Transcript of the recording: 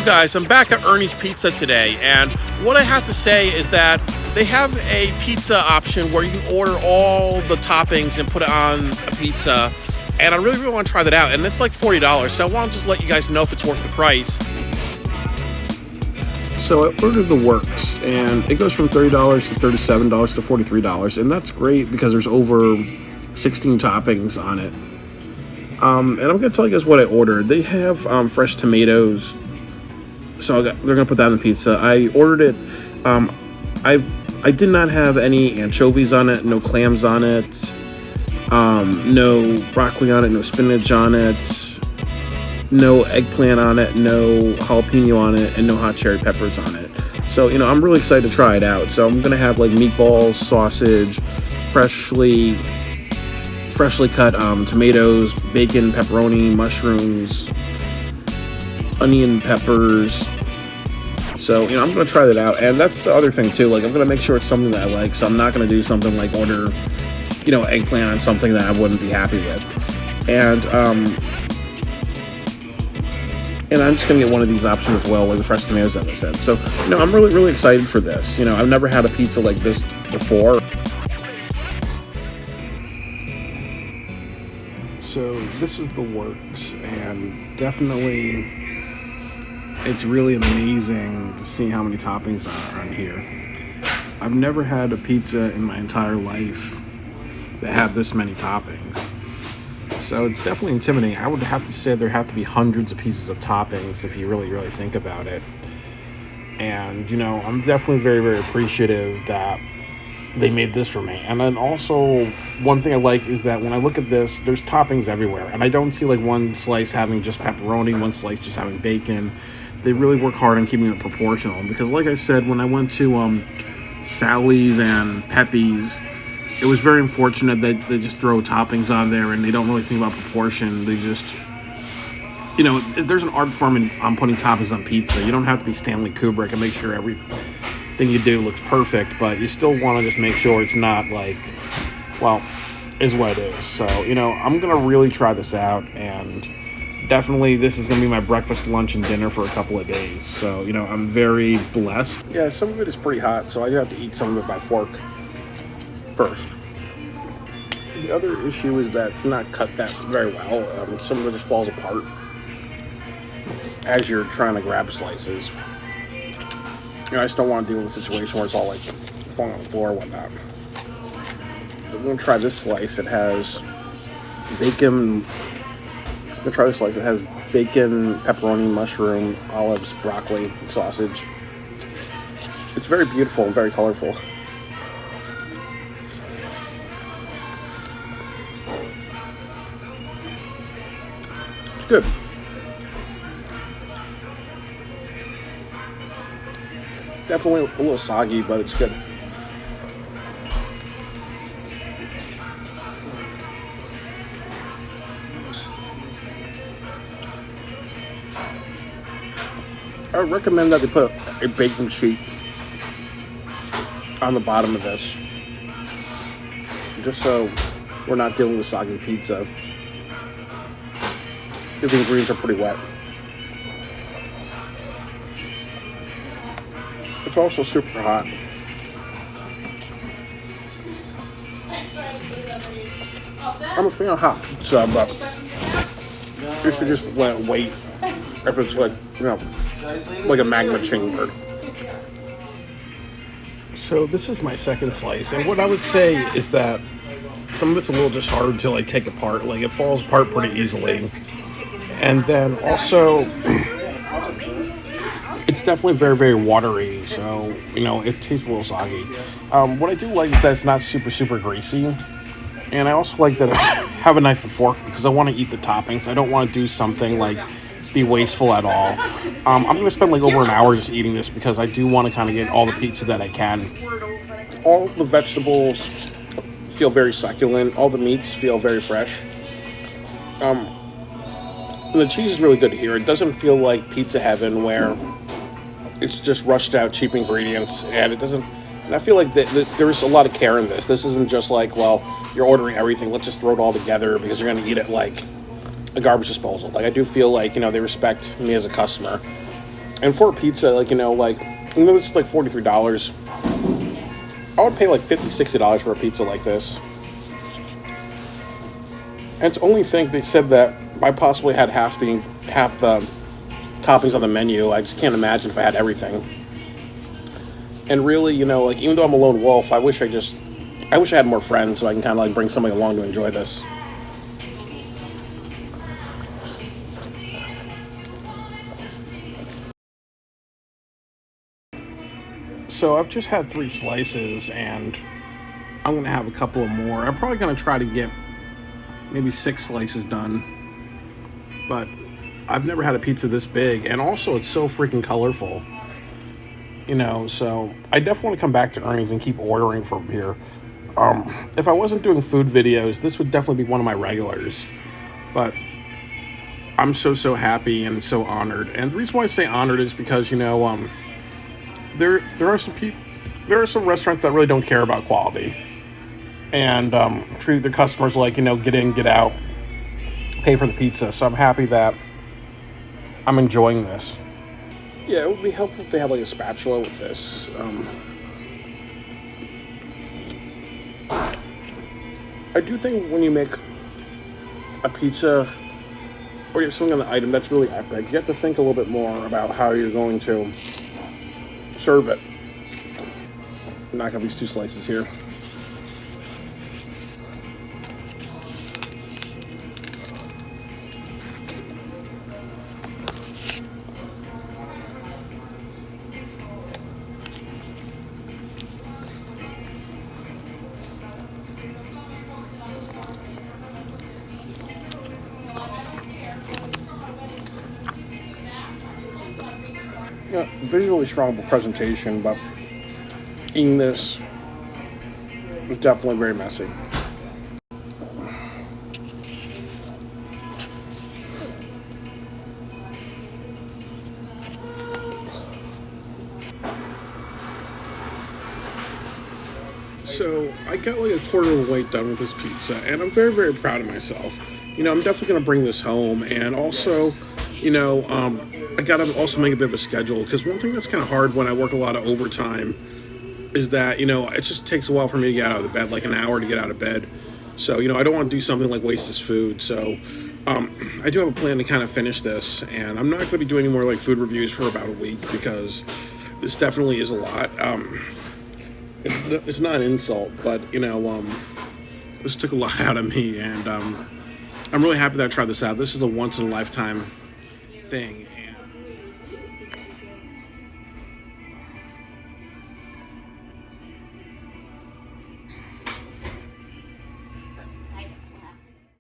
guys, I'm back at Ernie's Pizza today, and what I have to say is that they have a pizza option where you can order all the toppings and put it on a pizza, and I really want to try that out, and it's like $40, so I want to just let you guys know if it's worth the price. So I ordered the works, and it goes from $30 to $37 to $43, and that's great because there's over 16 toppings on it. And I'm going to tell you guys what I ordered. They have fresh tomatoes, so they're going to put that on the pizza. I ordered it. I did not have any anchovies on it, no clams on it, no broccoli on it, no spinach on it, no eggplant on it, no jalapeno on it, and no hot cherry peppers on it. So, I'm really excited to try it out. So I'm going to have like meatballs, sausage, freshly cut tomatoes, bacon, pepperoni, mushrooms, onion, peppers. So, I'm going to try that out. And that's the other thing, too. Like, I'm going to make sure it's something that I like. So I'm not going to do something like order, eggplant on something that I wouldn't be happy with. And I'm just going to get one of these options as well, like the fresh tomatoes, as I said. So, I'm really, really excited for this. I've never had a pizza like this before. So this is the works, and definitely it's really amazing to see how many toppings are on here. I've never had a pizza in my entire life that had this many toppings. So it's definitely intimidating. I would have to say there have to be hundreds of pieces of toppings if you really, really think about it. And, I'm definitely very, very appreciative that they made this for me. And then also, one thing I like is that when I look at this, there's toppings everywhere. And I don't see like one slice having just pepperoni, one slice just having bacon. They really work hard on keeping it proportional. Because like I said, when I went to Sally's and Pepe's, it was very unfortunate that they just throw toppings on there and they don't really think about proportion. They just, there's an art form on putting toppings on pizza. You don't have to be Stanley Kubrick and make sure everything you do looks perfect, but you still want to just make sure it's not like, is what it is. So, I'm going to really try this out, and definitely this is going to be my breakfast, lunch, and dinner for a couple of days. So, I'm very blessed. Yeah, some of it is pretty hot, so I have to eat some of it by fork first. The other issue is that it's not cut that very well. Some of it just falls apart as you're trying to grab slices. I just don't want to deal with a situation where it's all like falling on the floor or whatnot. I'm going to try this slice. It has bacon. I'm going to try this slice. It has bacon, pepperoni, mushroom, olives, broccoli, and sausage. It's very beautiful and very colorful. It's good. Definitely a little soggy, but it's good. I would recommend that they put a bacon sheet on the bottom of this, just so we're not dealing with soggy pizza if the ingredients are pretty wet. It's also super hot. I'm a fan of hot pizza, but you should just let it wait if it's like a magma chamber. So this is my second slice, and what I would say is that some of it's a little just hard to take apart. Like, it falls apart pretty easily. And then also, it's definitely very, very watery, so, it tastes a little soggy. What I do like is that it's not super, super greasy. And I also like that I have a knife and fork because I want to eat the toppings. I don't want to do something like be wasteful at all. I'm going to spend over an hour just eating this because I do want to kind of get all the pizza that I can. All the vegetables feel very succulent. All the meats feel very fresh. And the cheese is really good here. It doesn't feel like pizza heaven where it's just rushed out cheap ingredients, and it doesn't. And I feel like there's a lot of care in this. This isn't just like, you're ordering everything, let's just throw it all together because you're going to eat it like a garbage disposal. I do feel like, they respect me as a customer. And for a pizza, like, like, even though it's like $43, I would pay like $50, $60 for a pizza like this. And it's only thing they said that I possibly had half the toppings on the menu. I just can't imagine if I had everything. And really, like, even though I'm a lone wolf, I wish I had more friends so I can kind of like bring somebody along to enjoy this. So I've just had 3 slices, and I'm going to have a couple of more. I'm probably going to try to get maybe 6 slices done. But I've never had a pizza this big, and also it's so freaking colorful. So I definitely want to come back to Ernie's and keep ordering from here. If I wasn't doing food videos, this would definitely be one of my regulars. But I'm so happy and so honored. And the reason why I say honored is because, there are some restaurants that really don't care about quality and treat their customers like, get in, get out, pay for the pizza. So I'm happy that I'm enjoying this. Yeah, it would be helpful if they had like a spatula with this. I do think when you make a pizza or you have something on the item that's really epic, you have to think a little bit more about how you're going to serve it. Knock out these 2 slices here. Yeah, visually strong presentation, but eating this is definitely very messy. So I got like a quarter of the way done with this pizza, and I'm very proud of myself. I'm definitely gonna bring this home, and also, I gotta also make a bit of a schedule, because one thing that's kind of hard when I work a lot of overtime is that it just takes a while for me to get out of the bed, like an hour to get out of bed. So I don't want to do something like waste this food. So I do have a plan to kind of finish this, and I'm not going to be doing any more like food reviews for about a week, because this definitely is a lot. It's not an insult, but this took a lot out of me, and I'm really happy that I tried this out. This is a once in a lifetime thing.